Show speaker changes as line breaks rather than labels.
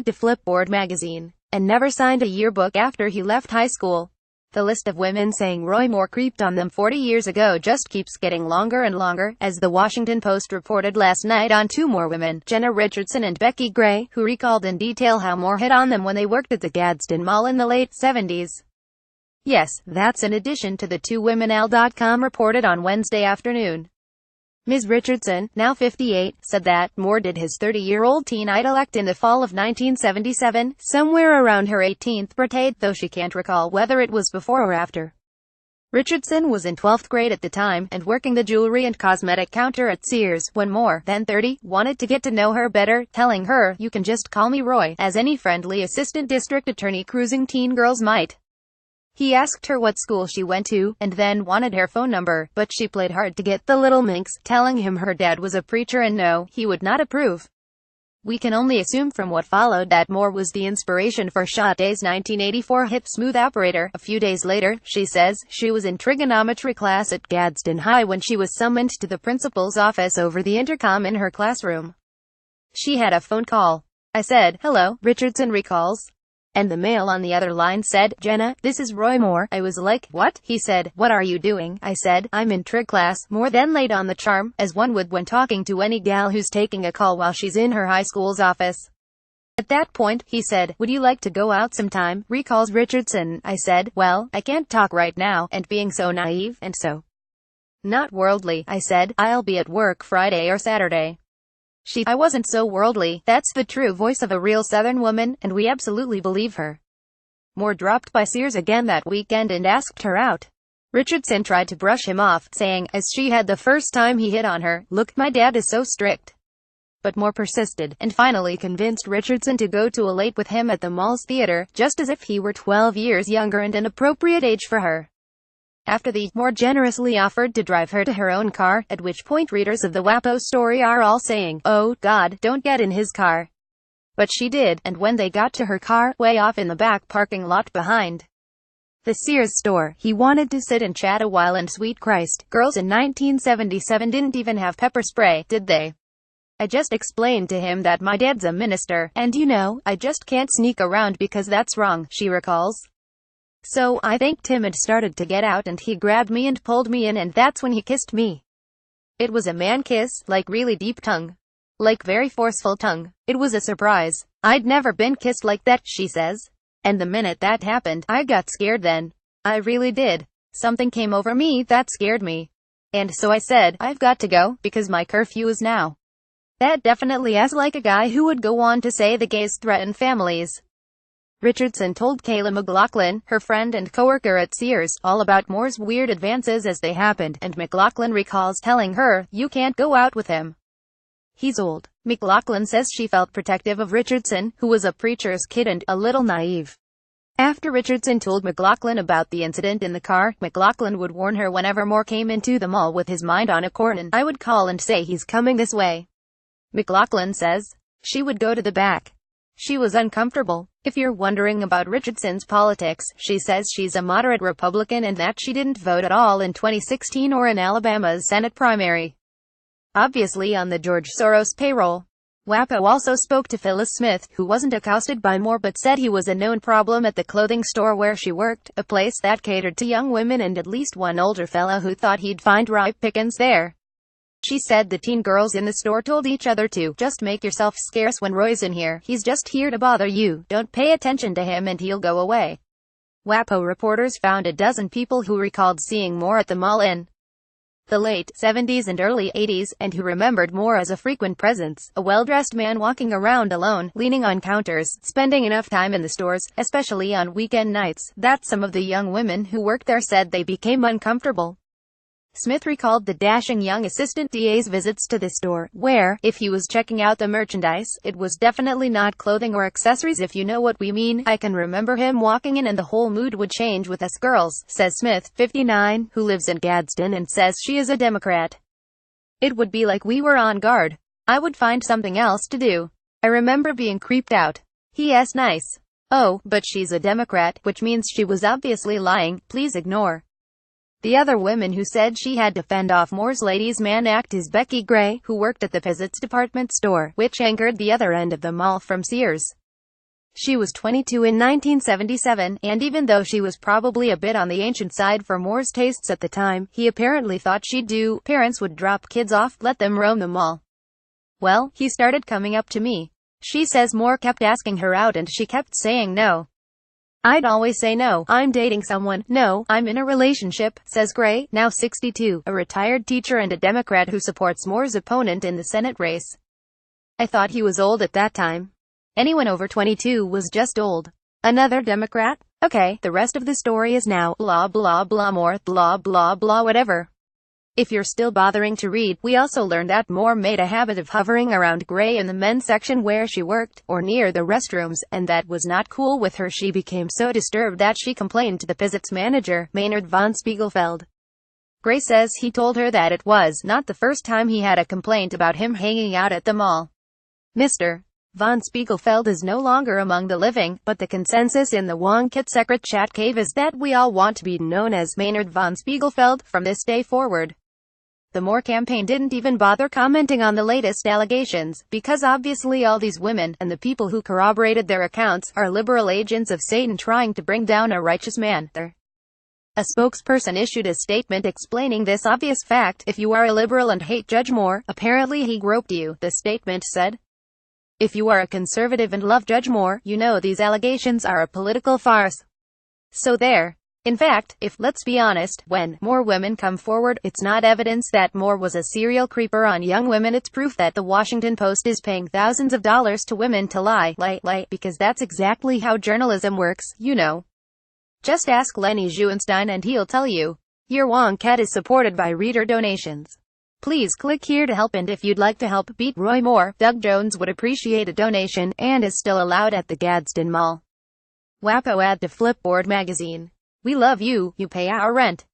to Flipboard Magazine, and never signed a yearbook after he left high school. The list of women saying Roy Moore creeped on them 40 years ago just keeps getting longer and longer, as the Washington Post reported last night on two more women, Gena Richardson and Becky, who recalled in detail how Moore hit on them when they worked at the Gadsden Mall in the late 70s. Yes, that's in addition to the two women AL.com reported on Wednesday afternoon. Ms. Richardson, now 58, said that Moore did his 30-year-old teen idol act in the fall of 1977, somewhere around her 18th birthday, though she can't recall whether it was before or after. Richardson was in 12th grade at the time, and working the jewelry and cosmetic counter at Sears, when Moore, then 30, wanted to get to know her better, telling her, "You can just call me Roy," as any friendly assistant district attorney cruising teen girls might. He asked her what school she went to, and then wanted her phone number, but she played hard to get the little minx, telling him her dad was a preacher and no, he would not approve. We can only assume from what followed that Moore was the inspiration for Sade's 1984 hit Smooth Operator. A few days later, she says, she was in trigonometry class at Gadsden High when she was summoned to the principal's office over the intercom in her classroom. She had a phone call. "I said, 'Hello,'" Richardson recalls. And the male on the other line said, "Gena, this is Roy Moore." I was like, "What?" He said, "What are you doing?" I said, "I'm in trig class." Moore then laid on the charm, as one would when talking to any gal who's taking a call while she's in her high school's office. At that point, he said, "Would you like to go out sometime?" Recalls Richardson. I said, "Well, I can't talk right now," and being so naive, and so not worldly, I said, "I'll be at work Friday or Saturday." I wasn't so worldly. That's the true voice of a real Southern woman, and we absolutely believe her. Moore dropped by Sears again that weekend and asked her out. Richardson tried to brush him off, saying, as she had the first time he hit on her, "Look, my dad is so strict." But Moore persisted, and finally convinced Richardson to go to a late with him at the mall's theater, just as if he were 12 years younger and an appropriate age for her. After the Moore generously offered to drive her to her own car, at which point readers of the WAPO story are all saying, "Oh, God, don't get in his car." But she did, and when they got to her car, way off in the back parking lot behind the Sears store, he wanted to sit and chat a while, and sweet Christ, girls in 1977 didn't even have pepper spray, did they? I just explained to him that my dad's a minister, and you know, I just can't sneak around because that's wrong, she recalls. So, I thanked him and started to get out, and he grabbed me and pulled me in, and that's when he kissed me. It was a man kiss, like really deep tongue. Like very forceful tongue. It was a surprise. I'd never been kissed like that, she says. And the minute that happened, I got scared then. I really did. Something came over me that scared me. And so I said, I've got to go, because my curfew is now. That definitely acts like a guy who would go on to say the gays threaten families. Richardson told Kayla McLaughlin, her friend and coworker at Sears, all about Moore's weird advances as they happened, and McLaughlin recalls telling her, "You can't go out with him. He's old." McLaughlin says she felt protective of Richardson, who was a preacher's kid and a little naive. After Richardson told McLaughlin about the incident in the car, McLaughlin would warn her whenever Moore came into the mall with his mind on a corn, I would call and say he's coming this way. McLaughlin says she would go to the back. She was uncomfortable. If you're wondering about Richardson's politics, she says she's a moderate Republican and that she didn't vote at all in 2016 or in Alabama's Senate primary. Obviously on the George Soros payroll. WAPO also spoke to Phyllis Smith, who wasn't accosted by Moore but said he was a known problem at the clothing store where she worked, a place that catered to young women and at least one older fella who thought he'd find ripe pickings there. She said the teen girls in the store told each other to just make yourself scarce when Roy's in here. He's just here to bother you. Don't pay attention to him and he'll go away. WAPO reporters found a dozen people who recalled seeing Moore at the mall in the late 70s and early 80s, and who remembered Moore as a frequent presence, a well-dressed man walking around alone, leaning on counters, spending enough time in the stores, especially on weekend nights, that some of the young women who worked there said they became uncomfortable. Smith recalled the dashing young assistant DA's visits to the store, where, if he was checking out the merchandise, it was definitely not clothing or accessories, if you know what we mean. I can remember him walking in and the whole mood would change with us girls, says Smith, 59, who lives in Gadsden and says she is a Democrat. It would be like we were on guard. I would find something else to do. I remember being creeped out. He.S. nice. Oh, but she's a Democrat, which means she was obviously lying. Please ignore. The other women who said she had to fend off Moore's ladies' man act is Becky, who worked at the Pizzett's department store, which anchored the other end of the mall from Sears. She was 22 in 1977, and even though she was probably a bit on the ancient side for Moore's tastes at the time, he apparently thought she'd do. Parents would drop kids off, let them roam the mall. Well, he started coming up to me. She says Moore kept asking her out and she kept saying no. I'd always say no, I'm dating someone, no, I'm in a relationship, says Gray, now 62, a retired teacher and a Democrat who supports Moore's opponent in the Senate race. I thought he was old at that time. Anyone over 22 was just old. Another Democrat? Okay, the rest of the story is now, blah blah blah Moore, blah blah blah whatever. If you're still bothering to read, we also learned that Moore made a habit of hovering around Gray in the men's section where she worked, or near the restrooms, and that was not cool with her. She became so disturbed that she complained to the Pizzitz manager, Maynard von Spiegelfeld. Gray says he told her that it was not the first time he had a complaint about him hanging out at the mall. Mr. Von Spiegelfeld is no longer among the living, but the consensus in the Wonkette secret chat cave is that we all want to be known as Maynard von Spiegelfeld from this day forward. The Moore campaign didn't even bother commenting on the latest allegations, because obviously all these women, and the people who corroborated their accounts, are liberal agents of Satan trying to bring down a righteous man. A spokesperson issued a statement explaining this obvious fact. If you are a liberal and hate Judge Moore, apparently he groped you, the statement said. If you are a conservative and love Judge Moore, you know these allegations are a political farce. So there. In fact, let's be honest, when more women come forward, it's not evidence that Moore was a serial creeper on young women. It's proof that the Washington Post is paying thousands of dollars to women to lie, because that's exactly how journalism works, you know. Just ask Lenny Juwenstein and he'll tell you. Your Wonkette is supported by reader donations. Please click here to help, and if you'd like to help beat Roy Moore, Doug Jones would appreciate a donation, and is still allowed at the Gadsden Mall. WAPO ad to Flipboard Magazine. We love you, you pay our rent.